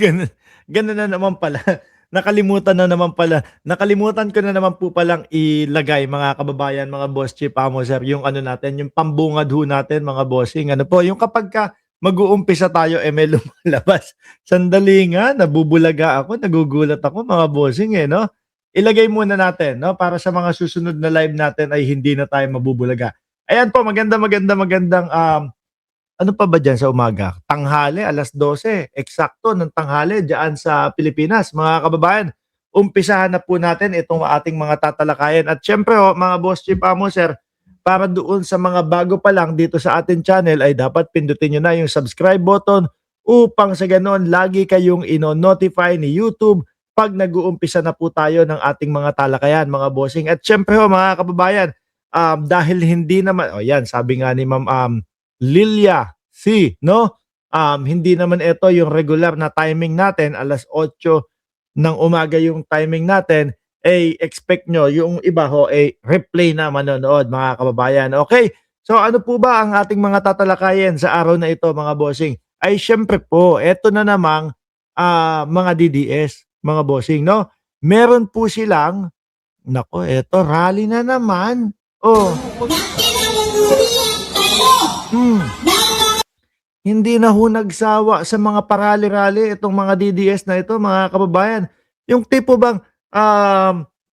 Ganun, ganun na naman pala. Nakalimutan na naman pala. Nakalimutan ko na naman po palang ilagay mga kababayan, mga boss chief amo sir, yung ano natin, yung pambungad ho natin mga bossing. Ano po, yung kapag ka mag-uumpisa tayo may lumalabas. Sandali nga, nabubulaga ako, nagugulat ako mga bossing no. Ilagay muna natin no para sa mga susunod na live natin ay hindi na tayo mabubulaga. Ayan po, magandang ano pa ba diyan sa umaga? Tanghali, 12:00, eksakto ng tanghali diyan sa Pilipinas. Mga kababayan, umpisahan na po natin itong ating mga tatalakayan. At siyempre mga boss chief amo sir, para doon sa mga bago pa lang dito sa ating channel ay dapat pindutin nyo na yung subscribe button upang sa ganon lagi kayong ino-notify ni YouTube pag nag-uumpisa na po tayo ng ating mga talakayan, mga bossing. At siyempre mga kababayan, dahil hindi naman, yan, sabi nga ni Ma'am Lilia C, no? Hindi naman ito yung regular na timing natin, 8:00 ng umaga yung timing natin, expect nyo yung iba replay na manonood mga kababayan. Okay, so ano po ba ang ating mga tatalakayin sa araw na ito mga bossing? Ay syempre po, eto na namang mga DDS, mga bossing, no? Meron po silang, nako, eto, rally na naman. Oh. Hindi na ho nagsawa sa mga parali-rally itong mga DDS na ito, mga kababayan. Yung tipo bang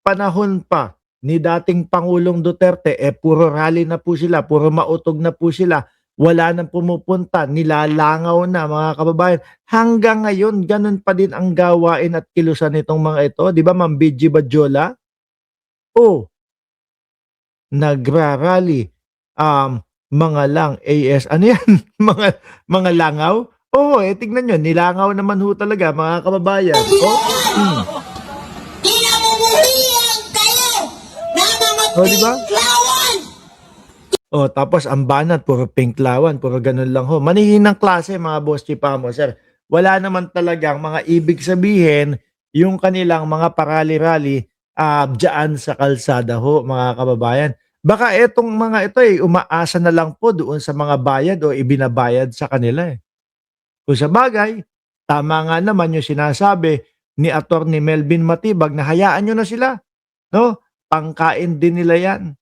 panahon pa ni dating Pangulong Duterte, puro rally na po sila, puro mautog na po sila, wala nang pumupunta, nilalangaw na mga kababayan. Hanggang ngayon, ganun pa din ang gawain at kilusan nitong mga ito. Di ba, Ma'am BG Badjola? Oh, nagrarally. Mga lang AS, ano yan? mga langaw? Oo, tignan nyo, nilangaw naman ho talaga mga kababayan. Kinamumuhian kayo ng mga Diba? pinklawan! Tapos ang banat, puro pinklawan, puro ganun lang ho. Manihinang klase mga boss chipamo, sir. Wala naman talagang mga ibig sabihin yung kanilang mga parali-rally dyan sa kalsada ho, mga kababayan. Baka etong mga ito umaasa na lang po doon sa mga bayad o ibinabayad sa kanila Kung sa bagay, tama nga naman yung sinasabi ni Attorney Melvin Matibag na hayaan nyo na sila. No? Pangkain din nila yan.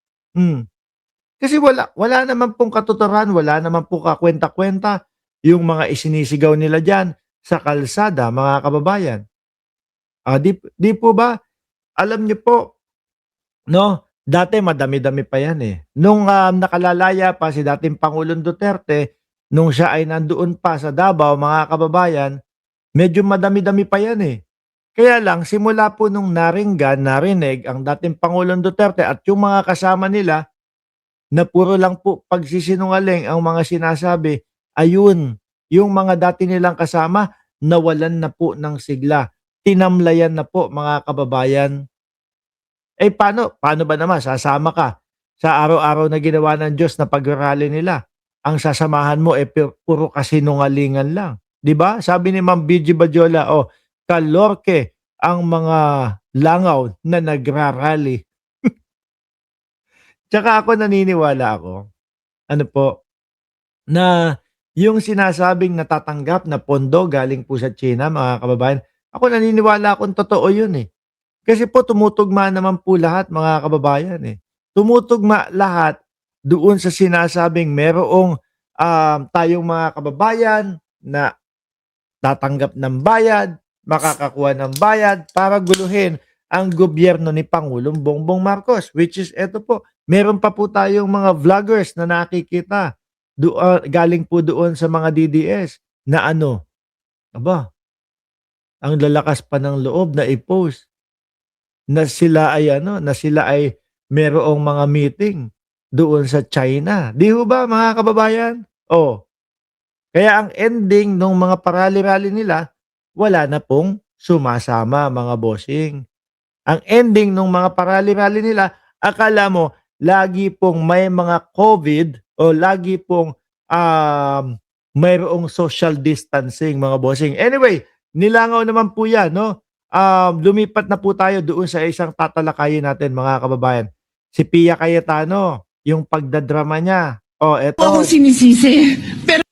Kasi wala naman pong katuturan, wala naman pong kakwenta-kwenta yung mga isinisigaw nila dyan sa kalsada, mga kababayan. Di po ba? Alam nyo po, no? Dati madami-dami pa yan Nung nakalalaya pa si dating Pangulong Duterte, nung siya ay nandoon pa sa Davao, mga kababayan, medyo madami-dami pa yan Kaya lang, simula po nung narinig ang dating Pangulong Duterte at yung mga kasama nila, na puro lang po pagsisinungaling ang mga sinasabi, ayun, yung mga dati nilang kasama, nawalan na po ng sigla. Tinamlayan na po mga kababayan. Paano ba naman sasama ka sa araw-araw na ginawa ng Diyos na pag-rally nila? Ang sasamahan mo puro kasinungalingan lang. 'Di ba? Sabi ni Ma'am BG Badjola, kalorke ang mga langaw na nagrarally. Tsaka ako naniniwala ano po, na yung sinasabing natatanggap na pondo galing po sa China, mga kababayan, ako naniniwala akong totoo yun Kasi po tumutugma naman po lahat mga kababayan Tumutugma lahat doon sa sinasabing merong tayong mga kababayan na tatanggap ng bayad, makakakuha ng bayad para guluhin ang gobyerno ni Pangulong Bongbong Marcos, which is eto po, meron pa po tayong mga vloggers na nakikita galing po doon sa mga DDS na aba, ang lalakas pa ng loob na i-post na sila ay merong mga meeting doon sa China. Di ho ba mga kababayan? Kaya ang ending ng mga parali-rally nila, wala na pong sumasama mga bossing. Ang ending ng mga parali-rally nila, akala mo lagi pong may mga COVID o lagi pong mayroong social distancing mga bossing. Anyway, nilangaw naman po yan, no? Lumipat na po tayo doon sa isang tatalakayin natin mga kababayan. Si Pia Cayetano, yung pagdadrama niya. Eto. Ako sinisisi, pero